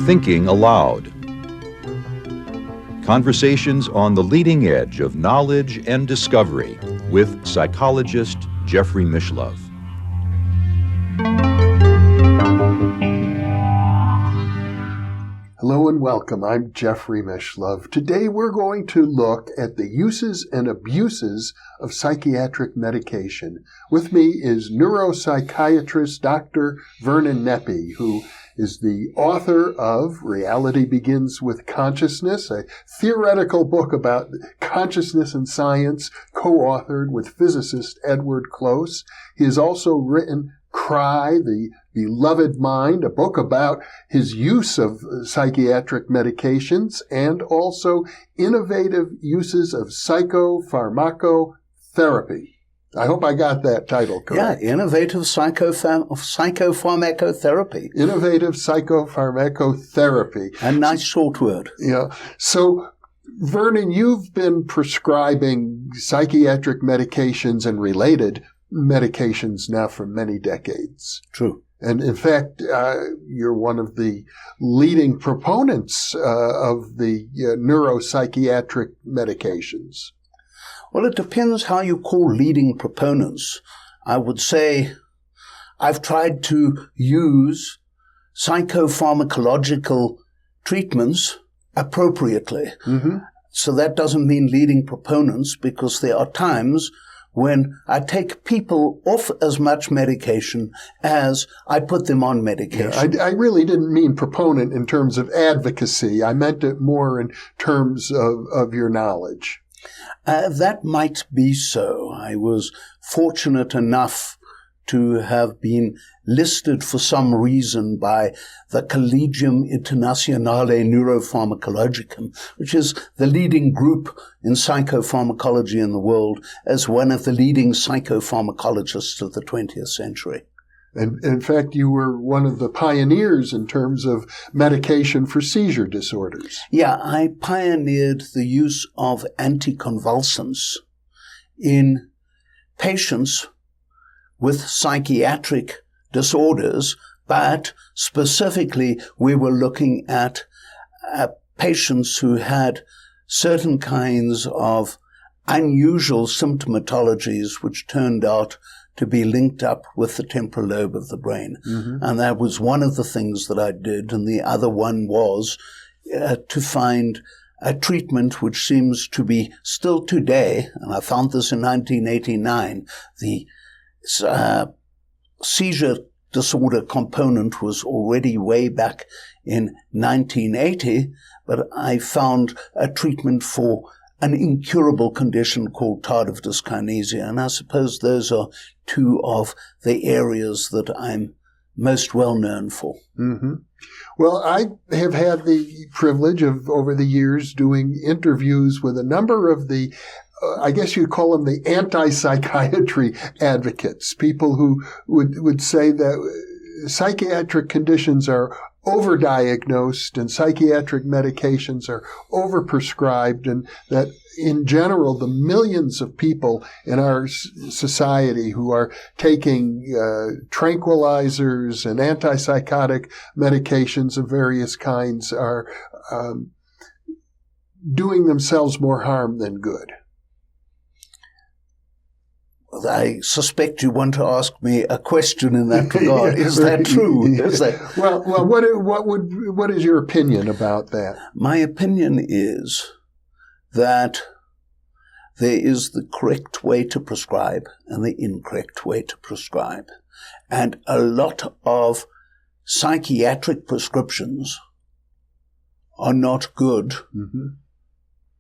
Thinking Aloud. Conversations on the leading edge of knowledge and discovery with psychologist Jeffrey Mishlove. Hello and welcome. I'm Jeffrey Mishlove. Today we're going to look at the uses and abuses of psychiatric medication. With me is neuropsychiatrist Dr. Vernon Neppe, who is the author of Reality Begins with Consciousness, a theoretical book about consciousness and science, co-authored with physicist Edward Close. He has also written Cry, the Beloved Mind, a book about his use of psychiatric medications, and also innovative uses of psychopharmacotherapy. I hope I got that title correct. Yeah, innovative psychopharmacotherapy. Innovative psychopharmacotherapy. A nice short word. Yeah. So, Vernon, you've been prescribing psychiatric medications and related medications now for many decades. True. And in fact, you're one of the leading proponents of the neuropsychiatric medications. Well, it depends how you call leading proponents. I would say I've tried to use psychopharmacological treatments appropriately. Mm-hmm. So that doesn't mean leading proponents, because there are times when I take people off as much medication as I put them on medication. Yeah, I really didn't mean proponent in terms of advocacy. I meant it more in terms of your knowledge. That might be so. I was fortunate enough to have been listed for some reason by the Collegium Internationale Neuropharmacologicum, which is the leading group in psychopharmacology in the world, as one of the leading psychopharmacologists of the 20th century. And in fact, you were one of the pioneers in terms of medication for seizure disorders. Yeah, I pioneered the use of anticonvulsants in patients with psychiatric disorders, but specifically we were looking at patients who had certain kinds of unusual symptomatologies which turned out to be linked up with the temporal lobe of the brain. Mm-hmm. And that was one of the things that I did. And the other one was to find a treatment which seems to be still today, and I found this in 1989, the seizure disorder component was already way back in 1980, but I found a treatment for an incurable condition called tardive dyskinesia, and I suppose those are two of the areas that I'm most well known for. Mm-hmm. Well, I have had the privilege of, over the years, doing interviews with a number of the I guess you'd call them the anti-psychiatry advocates, people who would say that psychiatric conditions are overdiagnosed and psychiatric medications are overprescribed, and that in general, the millions of people in our society who are taking tranquilizers and antipsychotic medications of various kinds are doing themselves more harm than good. I suspect you want to ask me a question in that regard. Is that true? Is that? Well, what is your opinion about that? My opinion is that there is the correct way to prescribe and the incorrect way to prescribe. And a lot of psychiatric prescriptions are not good, mm-hmm.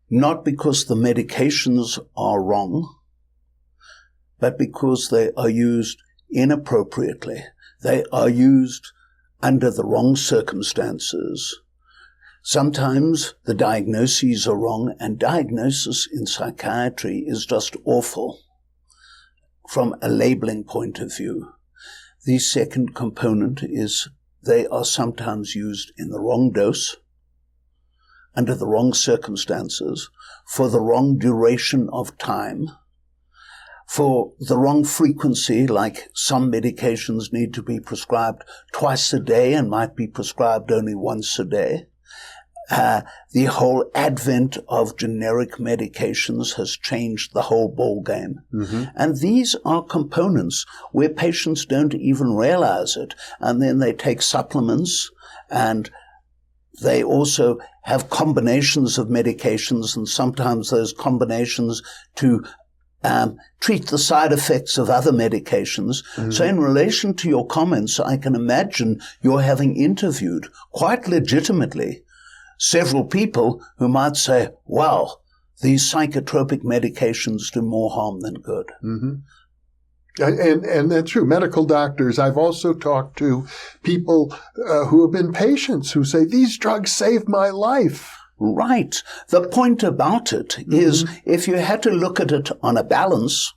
not because the medications are wrong, but because they are used inappropriately. They are used under the wrong circumstances. Sometimes the diagnoses are wrong, and diagnosis in psychiatry is just awful from a labeling point of view. The second component is they are sometimes used in the wrong dose, under the wrong circumstances, for the wrong duration of time, for the wrong frequency, like some medications need to be prescribed twice a day and might be prescribed only once a day. The whole advent of generic medications has changed the whole ball game. Mm-hmm. And these are components where patients don't even realize it. And then they take supplements, and they also have combinations of medications, and sometimes those combinations to treat the side effects of other medications. Mm-hmm. So in relation to your comments, I can imagine you're having interviewed, quite legitimately, several people who might say, wow, these psychotropic medications do more harm than good. Mm-hmm. And that's true. Medical doctors. I've also talked to people who have been patients who say, these drugs saved my life. Right. The point about it is, if you had to look at it on a balance,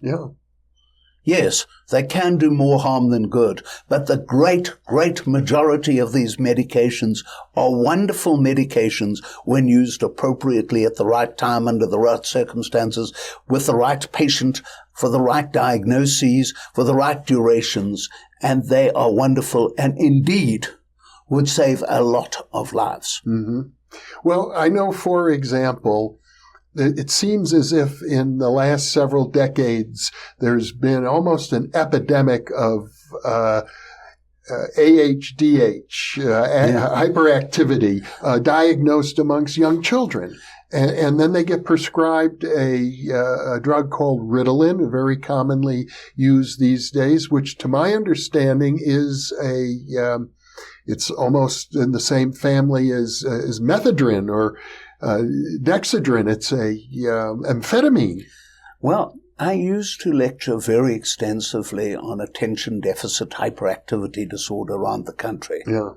yes, they can do more harm than good. But the great, great majority of these medications are wonderful medications when used appropriately at the right time, under the right circumstances, with the right patient, for the right diagnoses, for the right durations. And they are wonderful and indeed would save a lot of lives. Mm-hmm. Well, I know, for example, it seems as if in the last several decades, there's been almost an epidemic of AHDH, hyperactivity, diagnosed amongst young children. And then they get prescribed a drug called Ritalin, very commonly used these days, which to my understanding is it's almost in the same family as methadone or dexedrine. It's a amphetamine. Well, I used to lecture very extensively on attention deficit hyperactivity disorder around the country. Yeah.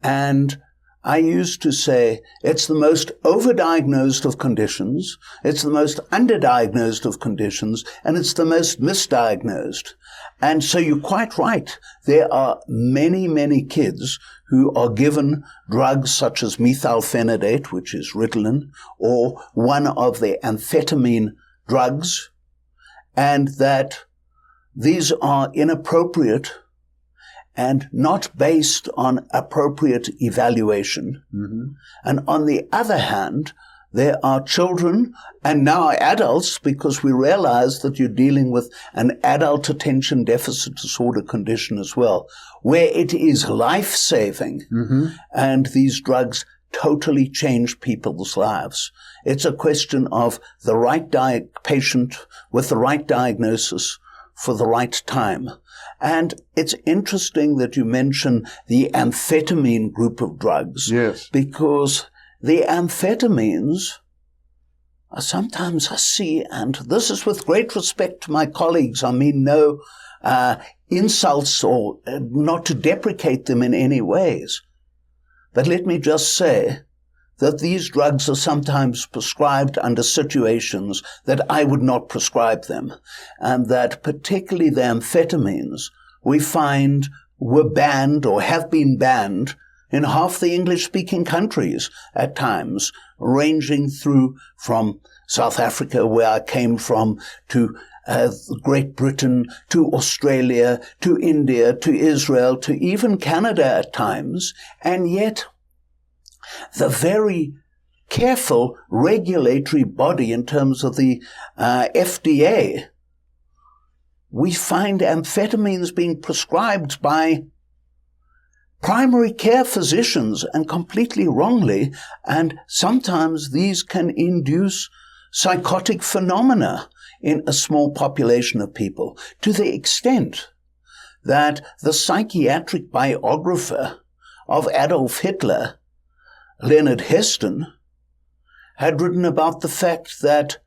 And I used to say it's the most overdiagnosed of conditions, it's the most underdiagnosed of conditions, and it's the most misdiagnosed. And so you're quite right. There are many, many kids who are given drugs such as methylphenidate, which is Ritalin, or one of the amphetamine drugs, and that these are inappropriate and not based on appropriate evaluation. Mm-hmm. And on the other hand, there are children and now adults, because we realize that you're dealing with an adult attention deficit disorder condition as well, where it is life-saving. Mm-hmm. And these drugs totally change people's lives. It's a question of the right patient with the right diagnosis for the right time. And it's interesting that you mention the amphetamine group of drugs. Yes. Because the amphetamines are sometimes I see, and this is with great respect to my colleagues, I mean no insults or not to deprecate them in any ways. But let me just say that these drugs are sometimes prescribed under situations that I would not prescribe them, and that particularly the amphetamines we find were banned or have been banned in half the English-speaking countries at times, ranging through from South Africa, where I came from, to Great Britain, to Australia, to India, to Israel, to even Canada at times, and yet the very careful regulatory body in terms of the FDA, we find amphetamines being prescribed by primary care physicians, and completely wrongly, and sometimes these can induce psychotic phenomena in a small population of people, to the extent that the psychiatric biographer of Adolf Hitler, Leonard Heston, had written about the fact that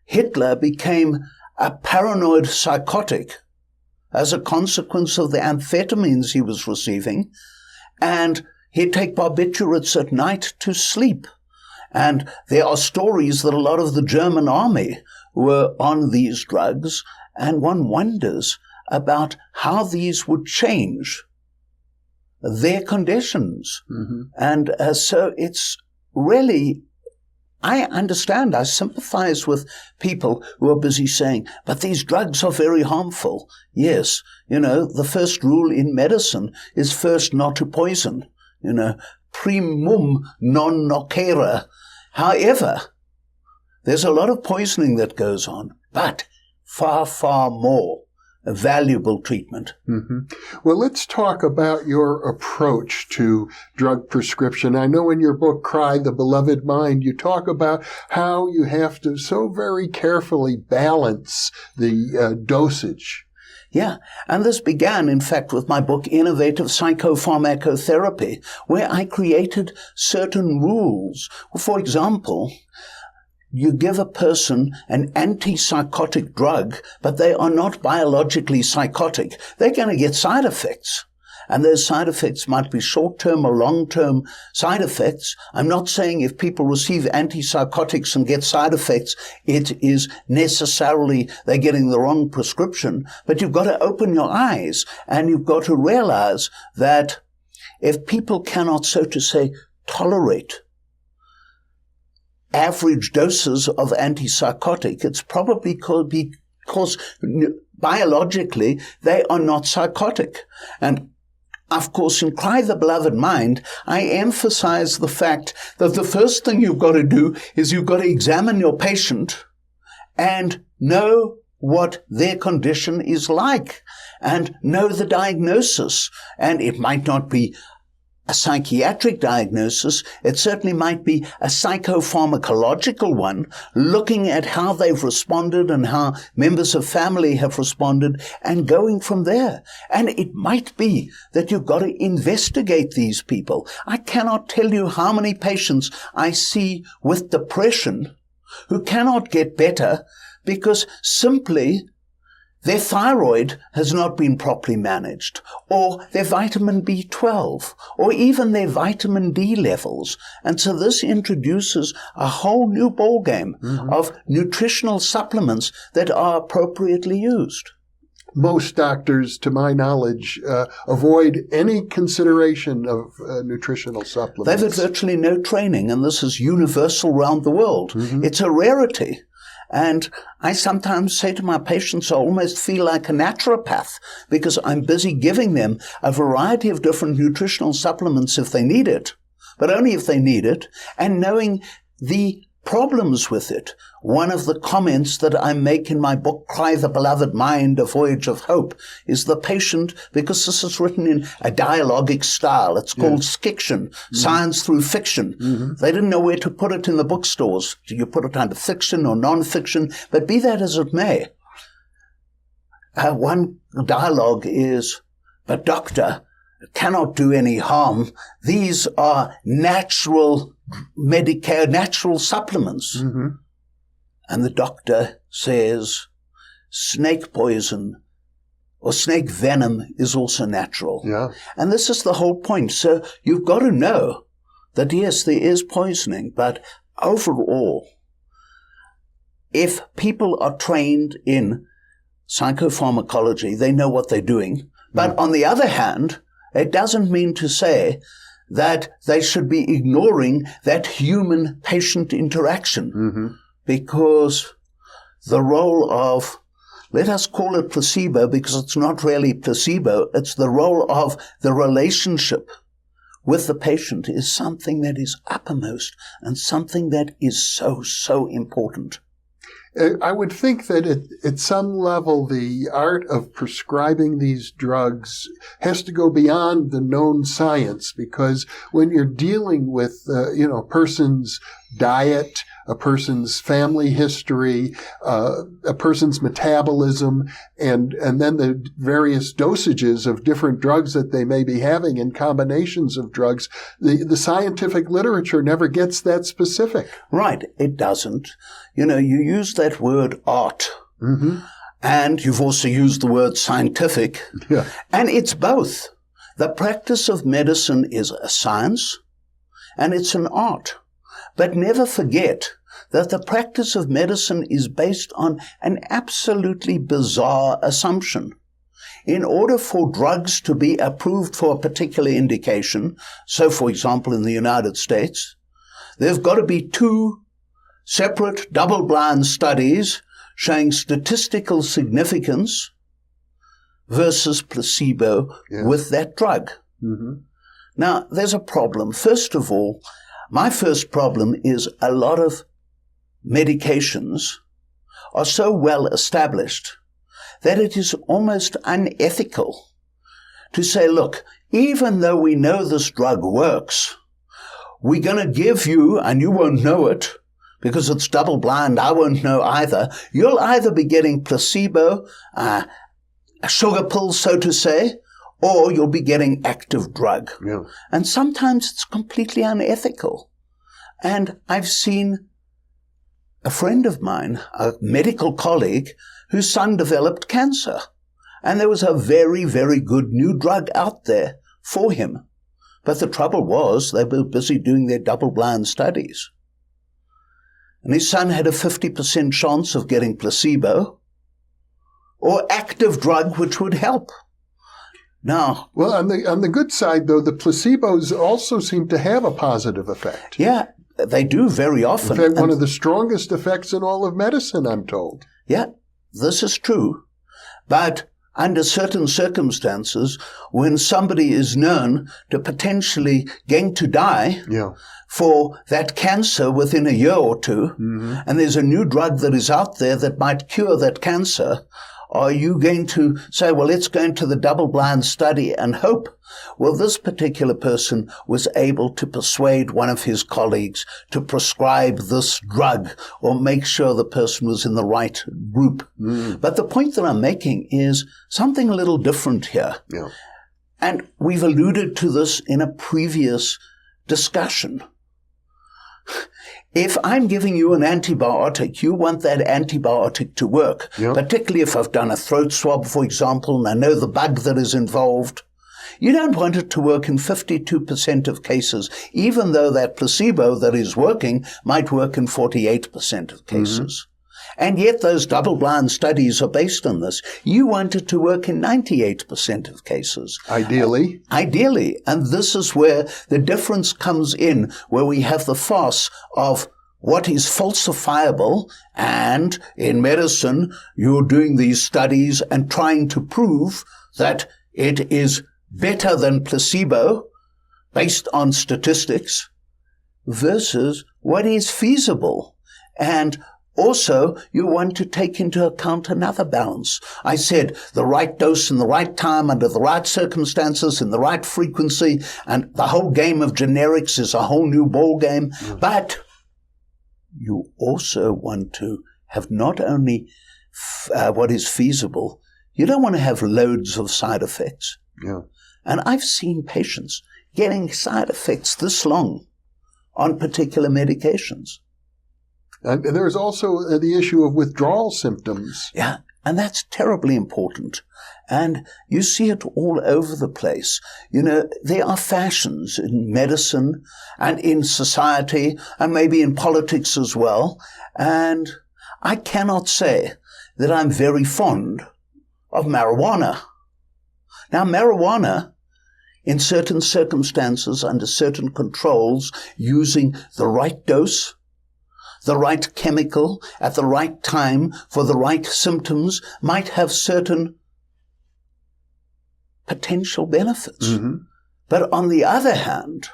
Hitler became a paranoid psychotic as a consequence of the amphetamines he was receiving, and he'd take barbiturates at night to sleep. And there are stories that a lot of the German army were on these drugs, and one wonders about how these would change their conditions. Mm-hmm. And so it's really I understand, I sympathize with people who are busy saying, but these drugs are very harmful. Yes, the first rule in medicine is first not to poison, primum non nocere. However, there's a lot of poisoning that goes on, but far, far more a valuable treatment. Mm-hmm. Well, let's talk about your approach to drug prescription. I know in your book, Cry the Beloved Mind, you talk about how you have to so very carefully balance the dosage. Yeah, and this began, in fact, with my book, Innovative Psychopharmacotherapy, where I created certain rules. For example, you give a person an antipsychotic drug, but they are not biologically psychotic. They're going to get side effects. And those side effects might be short-term or long-term side effects. I'm not saying if people receive antipsychotics and get side effects, it is necessarily they're getting the wrong prescription. But you've got to open your eyes and you've got to realize that if people cannot, so to say, tolerate average doses of antipsychotic, it's probably because biologically they are not psychotic. And of course, in Cry the Beloved Mind, I emphasize the fact that the first thing you've got to do is you've got to examine your patient and know what their condition is like and know the diagnosis. And it might not be a psychiatric diagnosis, it certainly might be a psychopharmacological one, looking at how they've responded and how members of family have responded and going from there. And it might be that you've got to investigate these people. I cannot tell you how many patients I see with depression who cannot get better because simply their thyroid has not been properly managed, or their vitamin B12, or even their vitamin D levels. And so this introduces a whole new ballgame of nutritional supplements that are appropriately used. Most doctors, to my knowledge, avoid any consideration of nutritional supplements. They've had virtually no training, and this is universal around the world. It's a rarity. And I sometimes say to my patients, I almost feel like a naturopath because I'm busy giving them a variety of different nutritional supplements if they need it, but only if they need it, and knowing the problems with it. One of the comments that I make in my book, Cry the Beloved Mind, A Voyage of Hope, is the patient, because this is written in a dialogic style. It's called fiction, science through fiction. They didn't know where to put it in the bookstores. Do you put it under fiction or non-fiction? But be that as it may, one dialogue is, but doctor, it cannot do any harm. These are natural natural supplements. And the doctor says snake poison or snake venom is also natural. And this is the whole point. So you've got to know that, yes, there is poisoning, but overall, if people are trained in psychopharmacology, they know what they're doing. But on the other hand, it doesn't mean to say that they should be ignoring that human-patient interaction, because the role of, let us call it placebo, because it's not really placebo, it's the role of the relationship with the patient is something that is uppermost and something that is so, so important. I would think that at some level, the art of prescribing these drugs has to go beyond the known science, because when you're dealing with, a person's diet, a person's family history, a person's metabolism, and then the various dosages of different drugs that they may be having and combinations of drugs, the scientific literature never gets that specific. Right, it doesn't. You use that word art, and you've also used the word scientific, and it's both. The practice of medicine is a science, and it's an art. But never forget that the practice of medicine is based on an absolutely bizarre assumption. In order for drugs to be approved for a particular indication, so for example in the United States, there've got to be two separate double-blind studies showing statistical significance versus placebo with that drug. Mm-hmm. Now, there's a problem. First of all, my first problem is a lot of medications are so well established that it is almost unethical to say, look, even though we know this drug works, we're going to give you, and you won't know it because it's double blind, I won't know either. You'll either be getting placebo, a sugar pill, so to say, or you'll be getting active drug. Yeah. And sometimes it's completely unethical. And I've seen a friend of mine, a medical colleague, whose son developed cancer. And there was a very, very good new drug out there for him. But the trouble was they were busy doing their double-blind studies. And his son had a 50% chance of getting placebo or active drug, which would help. Now, well, on the good side, though, the placebos also seem to have a positive effect. Yeah, they do very often. In fact, one of the strongest effects in all of medicine, I'm told. Yeah, this is true. But under certain circumstances, when somebody is known to potentially going to die for that cancer within a year or two, and there's a new drug that is out there that might cure that cancer, are you going to say, well, let's go into the double-blind study and hope? Well, this particular person was able to persuade one of his colleagues to prescribe this drug or make sure the person was in the right group. But the point that I'm making is something a little different here. Yeah. And we've alluded to this in a previous discussion. If I'm giving you an antibiotic, you want that antibiotic to work, particularly if I've done a throat swab, for example, and I know the bug that is involved. You don't want it to work in 52% of cases, even though that placebo that is working might work in 48% of cases. And yet those double-blind studies are based on this. You want it to work in 98% of cases. Ideally. Ideally. And this is where the difference comes in, where we have the farce of what is falsifiable, and in medicine, you're doing these studies and trying to prove that it is better than placebo based on statistics versus what is feasible. And also, you want to take into account another balance. I said the right dose in the right time, under the right circumstances, in the right frequency, and the whole game of generics is a whole new ball game. But you also want to have not only what is feasible, you don't want to have loads of side effects. Yeah. And I've seen patients getting side effects this long on particular medications. And there's also the issue of withdrawal symptoms. Yeah, and that's terribly important. And you see it all over the place. You know, there are fashions in medicine and in society and maybe in politics as well. And I cannot say that I'm very fond of marijuana. Now, marijuana, in certain circumstances, under certain controls, using the right dose, the right chemical at the right time for the right symptoms, might have certain potential benefits. But on the other hand,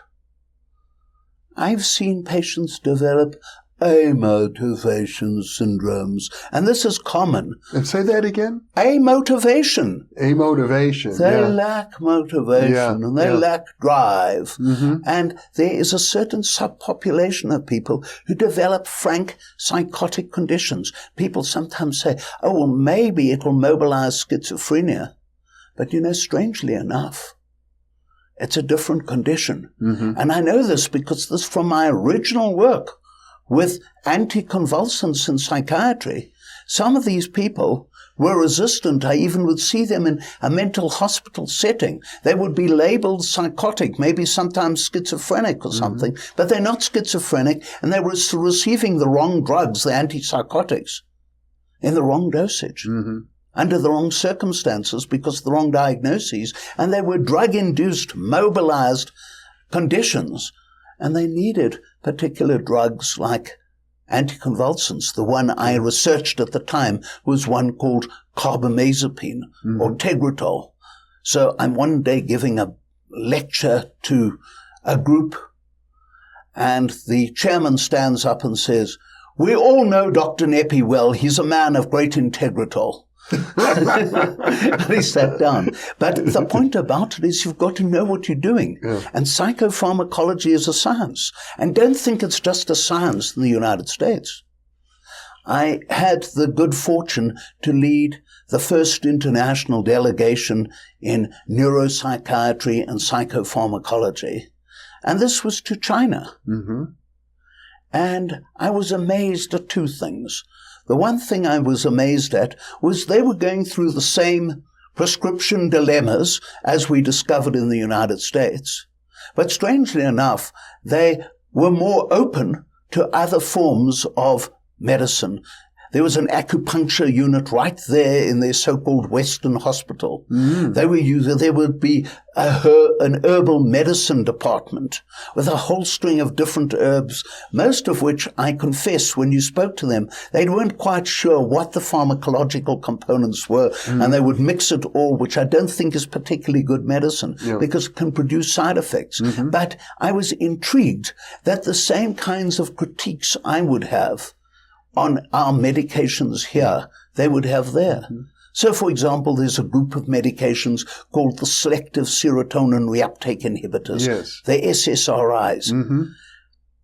I've seen patients develop amotivation syndromes, and this is common. And say that again? Amotivation. Amotivation. They lack motivation and they lack drive. And there is a certain subpopulation of people who develop frank psychotic conditions. People sometimes say, oh, well, maybe it will mobilize schizophrenia. But, you know, strangely enough, it's a different condition. And I know this because this is from my original work with anticonvulsants in psychiatry. Some of these people were resistant. I even would see them in a mental hospital setting. They would be labeled psychotic, maybe sometimes schizophrenic or something, but they're not schizophrenic, and they were receiving the wrong drugs, the antipsychotics, in the wrong dosage, under the wrong circumstances because of the wrong diagnoses, and they were drug-induced, mobilized conditions, and they needed particular drugs like anticonvulsants. The one I researched at the time was one called carbamazepine or Tegretol. So I'm one day giving a lecture to a group, and the chairman stands up and says, "We all know Dr. Neppe well. He's a man of great integritol." And he sat down. But the point about it is you've got to know what you're doing. Yeah. And psychopharmacology is a science. And don't think it's just a science in the United States. I had the good fortune to lead the first international delegation in neuropsychiatry and psychopharmacology. And this was to China. Mm-hmm. And I was amazed at two things. The one thing I was amazed at was they were going through the same prescription dilemmas as we discovered in the United States. But strangely enough, they were more open to other forms of medicine. There was an acupuncture unit right there in their so-called Western hospital. There would be an herbal medicine department with a whole string of different herbs, most of which, I confess, when you spoke to them, they weren't quite sure what the pharmacological components were, and they would mix it all, which I don't think is particularly good medicine because it can produce side effects. But I was intrigued that the same kinds of critiques I would have on our medications here, they would have there. So, for example, there's a group of medications called the Selective Serotonin Reuptake inhibitors, the SSRIs.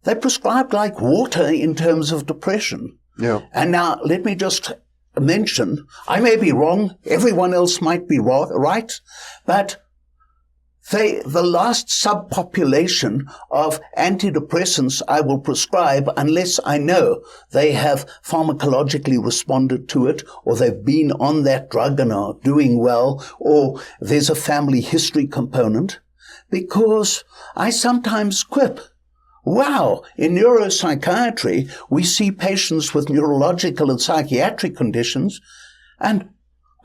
They're prescribed like water in terms of depression. And now, let me just mention, I may be wrong, everyone else might be right, but the last subpopulation of antidepressants I will prescribe, unless I know they have pharmacologically responded to it, or they've been on that drug and are doing well, or there's a family history component, because I sometimes quip. Wow, in neuropsychiatry, we see patients with neurological and psychiatric conditions, and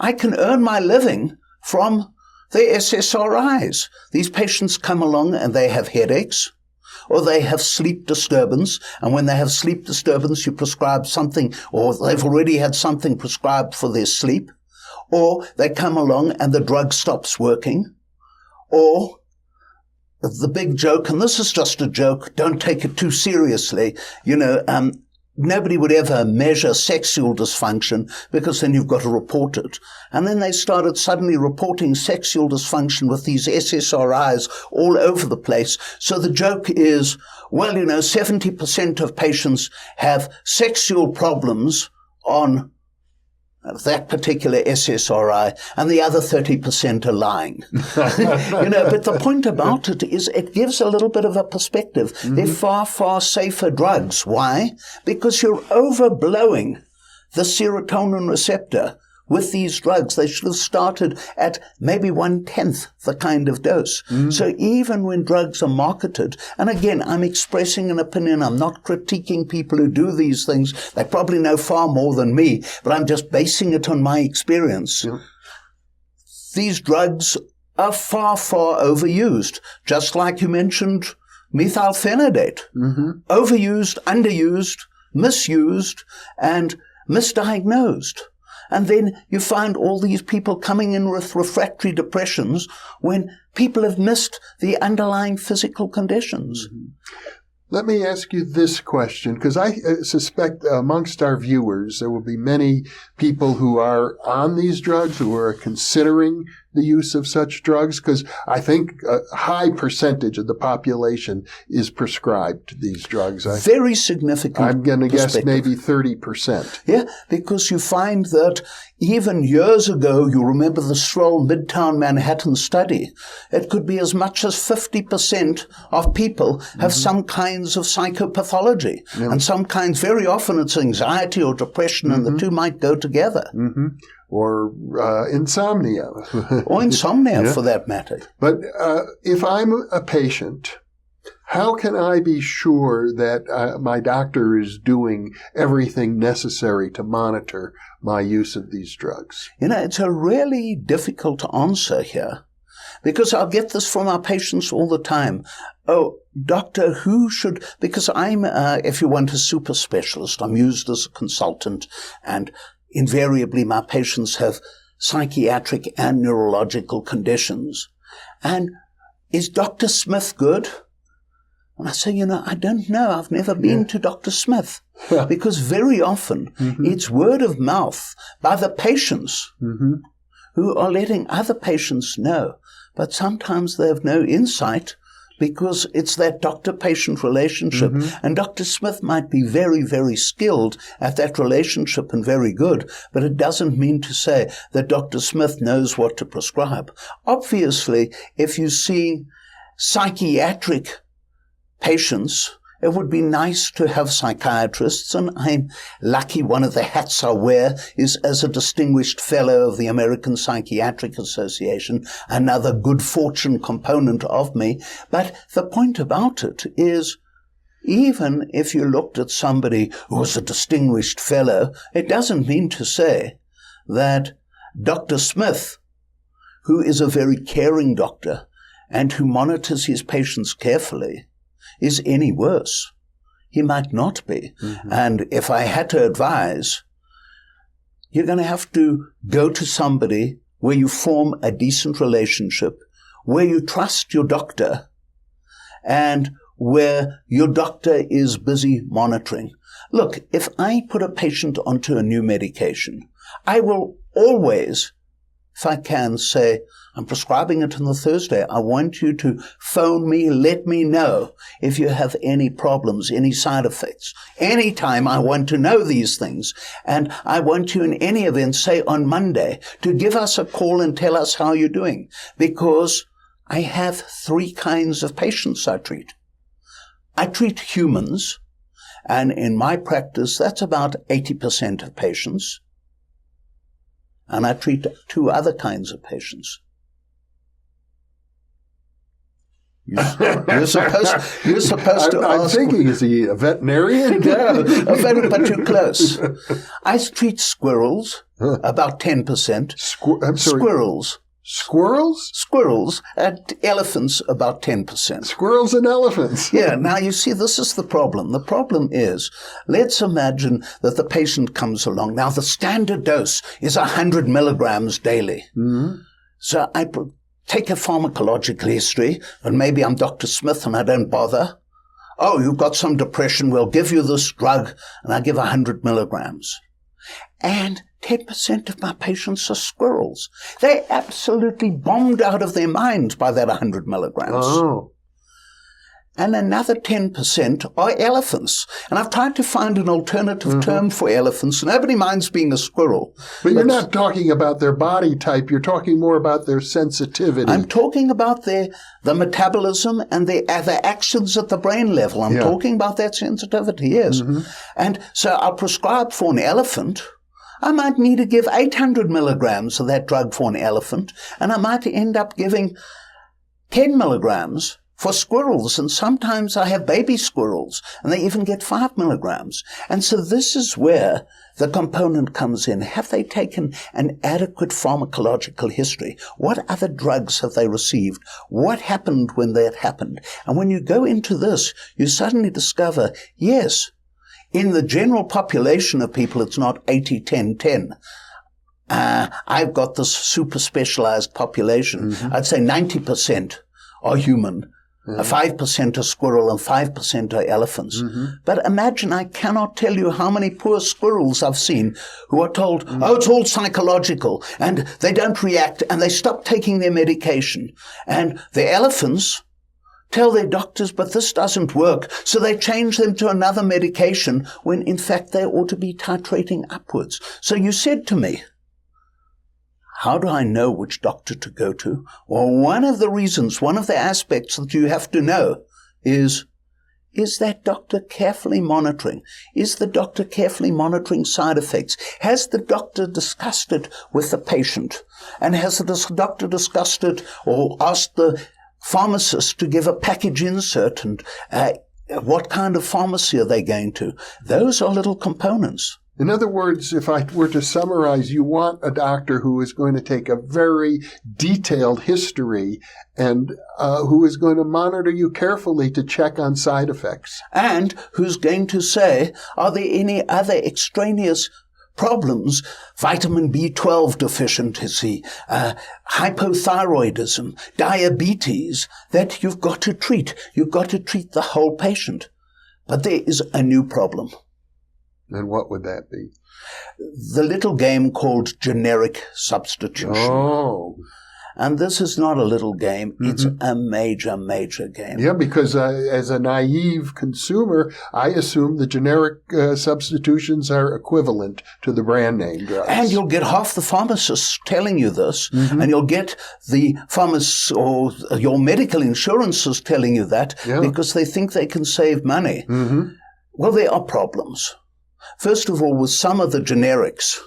I can earn my living from the SSRIs. These patients come along and they have headaches, or they have sleep disturbance, and when they have sleep disturbance, you prescribe something, or they've already had something prescribed for their sleep, or they come along and the drug stops working, or the big joke, and this is just a joke, don't take it too seriously, nobody would ever measure sexual dysfunction because then you've got to report it. And then they started suddenly reporting sexual dysfunction with these SSRIs all over the place. So the joke is, 70% of patients have sexual problems on that particular SSRI, and the other 30% are lying. But the point about it is it gives a little bit of a perspective. They're far, far safer drugs. Why? Because you're overblowing the serotonin receptor with these drugs. They should have started at maybe 1/10 the kind of dose. So even when drugs are marketed, and again, I'm expressing an opinion, I'm not critiquing people who do these things. They probably know far more than me, but I'm just basing it on my experience. These drugs are far, far overused, just like you mentioned methylphenidate. Overused, underused, misused, and misdiagnosed. And then you find all these people coming in with refractory depressions when people have missed the underlying physical conditions. Let me ask you this question, because I suspect amongst our viewers there will be many people who are on these drugs, who are considering the use of such drugs, because I think a high percentage of the population is prescribed these drugs. Very significant. I'm going to guess maybe 30%. Yeah, because you find that even years ago, you remember the Stroll Midtown Manhattan study, it could be as much as 50% of people have some kinds of psychopathology. And some kinds, very often it's anxiety or depression, and the two might go together. Or insomnia. Or insomnia, for that matter. But if I'm a patient, how can I be sure that my doctor is doing everything necessary to monitor my use of these drugs? It's a really difficult answer here, Because I'll get this from our patients all the time. Oh, doctor, because I'm, if you want, a super specialist. I'm used as a consultant, and invariably my patients have psychiatric and neurological conditions. And is Dr. Smith good? And I say, I don't know. I've never been to Dr. Smith. Because very often it's word of mouth by the patients who are letting other patients know. But sometimes they have no insight because it's that doctor-patient relationship. And Dr. Smith might be very, very skilled at that relationship and very good, but it doesn't mean to say that Dr. Smith knows what to prescribe. Obviously, if you see psychiatric patients, it would be nice to have psychiatrists, and I'm lucky. One of the hats I wear is as a distinguished fellow of the American Psychiatric Association, another good fortune component of me. But the point about it is, even if you looked at somebody who was a distinguished fellow, it doesn't mean to say that Dr. Smith, who is a very caring doctor and who monitors his patients carefully, is any worse. He might not be. And if I had to advise, you're going to have to go to somebody where you form a decent relationship, where you trust your doctor, and where your doctor is busy monitoring. Look, if I put a patient onto a new medication, I will always, if I can, say, I'm prescribing it on the Thursday. I want you to phone me, let me know if you have any problems, any side effects. Anytime I want to know these things. And I want you in any event, say on Monday, to give us a call and tell us how you're doing. Because I have 3 kinds of patients I treat. I treat humans, and in my practice, that's about 80% of patients. And I treat 2 other kinds of patients. You're supposed to I'm ask. thinking, is he a veterinarian? No, but too close. I treat squirrels, about 10%. I'm sorry. Squirrels. Squirrels? Squirrels, and elephants, about 10%. Squirrels and elephants. Yeah, now you see, this is the problem. The problem is, let's imagine that the patient comes along. Now, the standard dose is 100 milligrams daily. So I take a pharmacological history, and maybe I'm Dr. Smith and I don't bother. Oh, you've got some depression, we'll give you this drug, and I give 100 milligrams. And 10% of my patients are squirrels. They're absolutely bombed out of their minds by that 100 milligrams. Oh. And another 10% are elephants. And I've tried to find an alternative term for elephants. Nobody minds being a squirrel. But you're not talking about their body type. You're talking more about their sensitivity. I'm talking about the metabolism and the actions at the brain level. I'm talking about that sensitivity, yes. And so I'll prescribe for an elephant. I might need to give 800 milligrams of that drug for an elephant, and I might end up giving 10 milligrams for squirrels, and sometimes I have baby squirrels, and they even get 5 milligrams. And so this is where the component comes in. Have they taken an adequate pharmacological history? What other drugs have they received? What happened when that happened? And when you go into this, you suddenly discover, yes, in the general population of people, it's not 80-10-10. I've got this super specialized population. I'd say 90% are human. 5% are squirrel and 5% are elephants. But imagine, I cannot tell you how many poor squirrels I've seen who are told, oh, it's all psychological, and they don't react, and they stop taking their medication. And the elephants tell their doctors, but this doesn't work, so they change them to another medication when in fact they ought to be titrating upwards. So you said to me, how do I know which doctor to go to? Well, one of the reasons, one of the aspects that you have to know is that doctor carefully monitoring? Is the doctor carefully monitoring side effects? Has the doctor discussed it with the patient? And has the doctor discussed it or asked the pharmacist to give a package insert, and what kind of pharmacy are they going to? Those are little components. In other words, if I were to summarize, you want a doctor who is going to take a very detailed history and who is going to monitor you carefully to check on side effects. And who's going to say, are there any other extraneous problems, vitamin B12 deficiency, hypothyroidism, diabetes, that you've got to treat. You've got to treat the whole patient. But there is a new problem. And what would that be? The little game called generic substitution. Oh. And this is not a little game. It's a major, major game. Yeah, because as a naive consumer, I assume the generic substitutions are equivalent to the brand name drugs. And you'll get half the pharmacists telling you this, and you'll get the pharmacists or your medical insurances telling you that because they think they can save money. Well, there are problems. First of all, with some of the generics,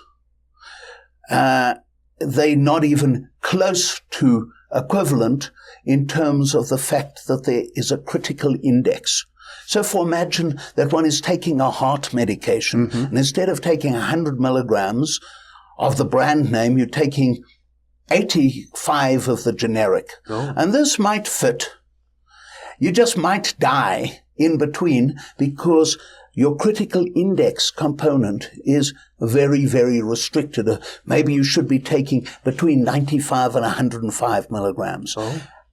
they're not even close to equivalent in terms of the fact that there is a critical index. So imagine that one is taking a heart medication, and instead of taking 100 milligrams of the brand name, you're taking 85 of the generic. And this might fit. You just might die in between because your critical index component is very, very restricted. Maybe you should be taking between 95 and 105 milligrams.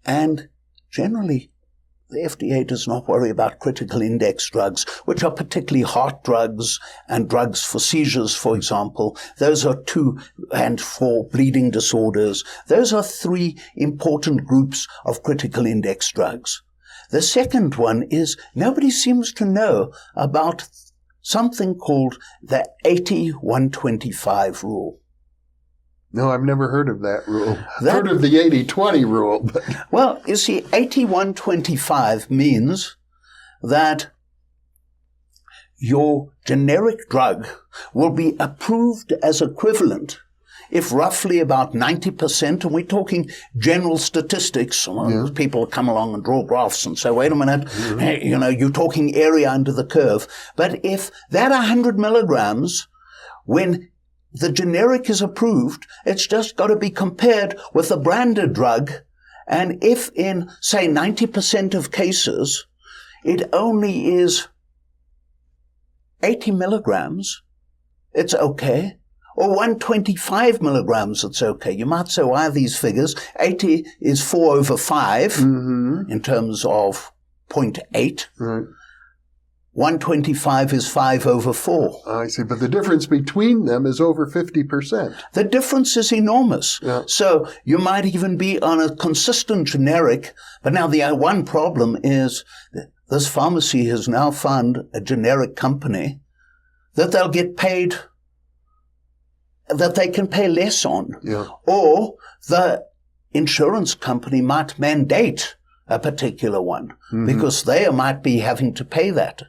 And generally, the FDA does not worry about critical index drugs, which are particularly heart drugs and drugs for seizures, for example. Those are two, and for bleeding disorders. Those are three important groups of critical index drugs. The second one is nobody seems to know about something called the 80-125 rule. No, I've never heard of that rule. I've heard of the 80-20 rule. But. Well, you see, 80-125 means that your generic drug will be approved as equivalent if roughly about 90%, and we're talking general statistics, people come along and draw graphs and say, wait a minute, you're talking area under the curve. But if that 100 milligrams, when the generic is approved, it's just got to be compared with a branded drug. And if in, say, 90% of cases, it only is 80 milligrams, it's okay. Or 125 milligrams, it's okay. You might say, why are these figures? 80 is 4 over 5 in terms of 0.8. 125 is 5 over 4. I see. But the difference between them is over 50%. The difference is enormous. So you might even be on a consistent generic. But now the one problem is this pharmacy has now found a generic company that they'll get paid, that they can pay less on. Or the insurance company might mandate a particular one because they might be having to pay that.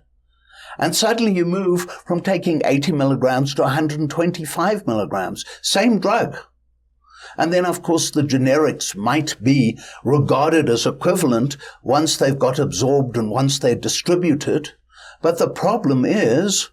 And suddenly you move from taking 80 milligrams to 125 milligrams. Same drug. And then, of course, the generics might be regarded as equivalent once they've got absorbed and once they're distributed. But the problem is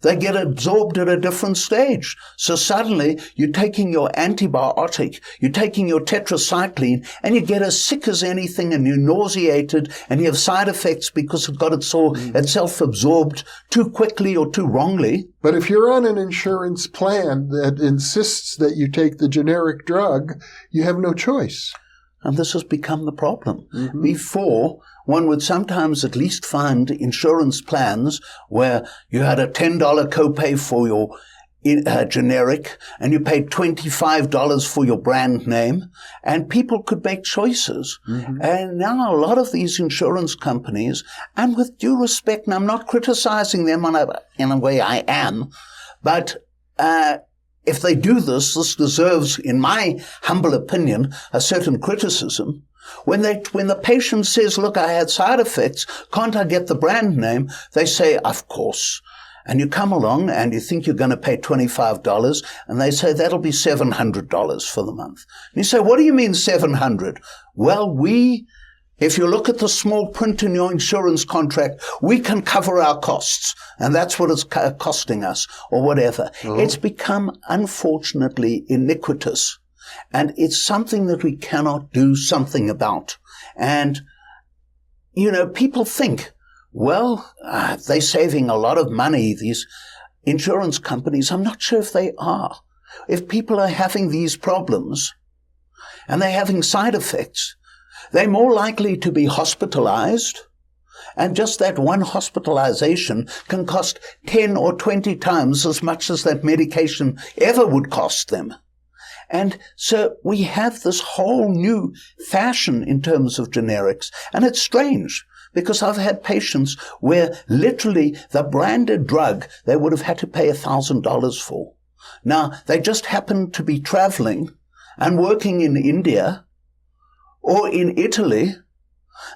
they get absorbed at a different stage. So suddenly you're taking your antibiotic, you're taking your tetracycline, and you get as sick as anything, and you're nauseated, and you have side effects because it got itself absorbed too quickly or too wrongly. But if you're on an insurance plan that insists that you take the generic drug, you have no choice. And this has become the problem. Before, one would sometimes at least find insurance plans where you had a $10 copay for your generic and you paid $25 for your brand name, and people could make choices. And now a lot of these insurance companies, and with due respect, and I'm not criticizing them in a way I am, but if they do this, this deserves, in my humble opinion, a certain criticism. When the patient says, look, I had side effects, can't I get the brand name? They say, of course. And you come along and you think you're going to pay $25, and they say, that'll be $700 for the month. And you say, what do you mean $700? Well, we If you look at the small print in your insurance contract, we can cover our costs, and that's what it's costing us, or whatever. It's become, unfortunately, iniquitous, and it's something that we cannot do something about. And, people think, well, they're saving a lot of money, these insurance companies. I'm not sure if they are. If people are having these problems, and they're having side effects, they're more likely to be hospitalized, and just that one hospitalization can cost 10 or 20 times as much as that medication ever would cost them. And so we have this whole new fashion in terms of generics, and it's strange, because I've had patients where literally the branded drug they would have had to pay $1,000 for. Now, they just happen to be traveling and working in India or in Italy,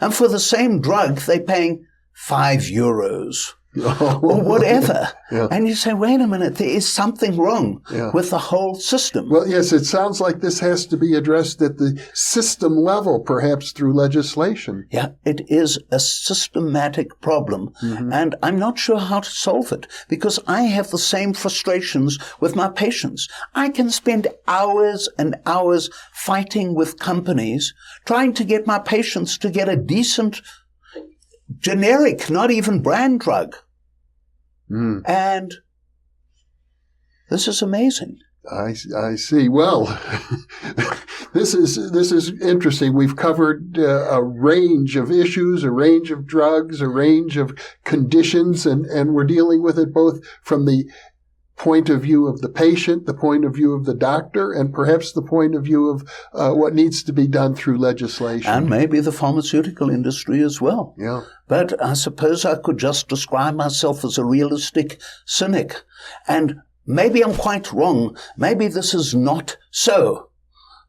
and for the same drug, they're paying €5 or whatever. Yeah. And you say, wait a minute, there is something wrong with the whole system. Well, yes, it sounds like this has to be addressed at the system level, perhaps through legislation. Yeah, it is a systematic problem, and I'm not sure how to solve it, because I have the same frustrations with my patients. I can spend hours and hours fighting with companies, trying to get my patients to get a decent generic, not even brand drug. And this is amazing. I see. Well, this is interesting. We've covered a range of issues, a range of drugs, a range of conditions, and we're dealing with it both from the point of view of the patient, the point of view of the doctor, and perhaps the point of view of what needs to be done through legislation. And maybe the pharmaceutical industry as well. Yeah. But I suppose I could just describe myself as a realistic cynic. And maybe I'm quite wrong. Maybe this is not so.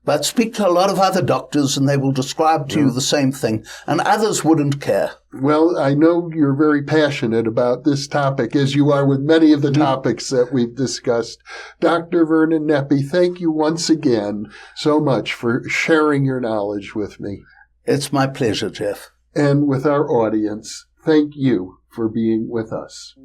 But speak to a lot of other doctors and they will describe to you the same thing, and others wouldn't care. Well, I know you're very passionate about this topic, as you are with many of the topics that we've discussed. Dr. Vernon Neppe, thank you once again so much for sharing your knowledge with me. It's my pleasure, Jeff. And with our audience, thank you for being with us.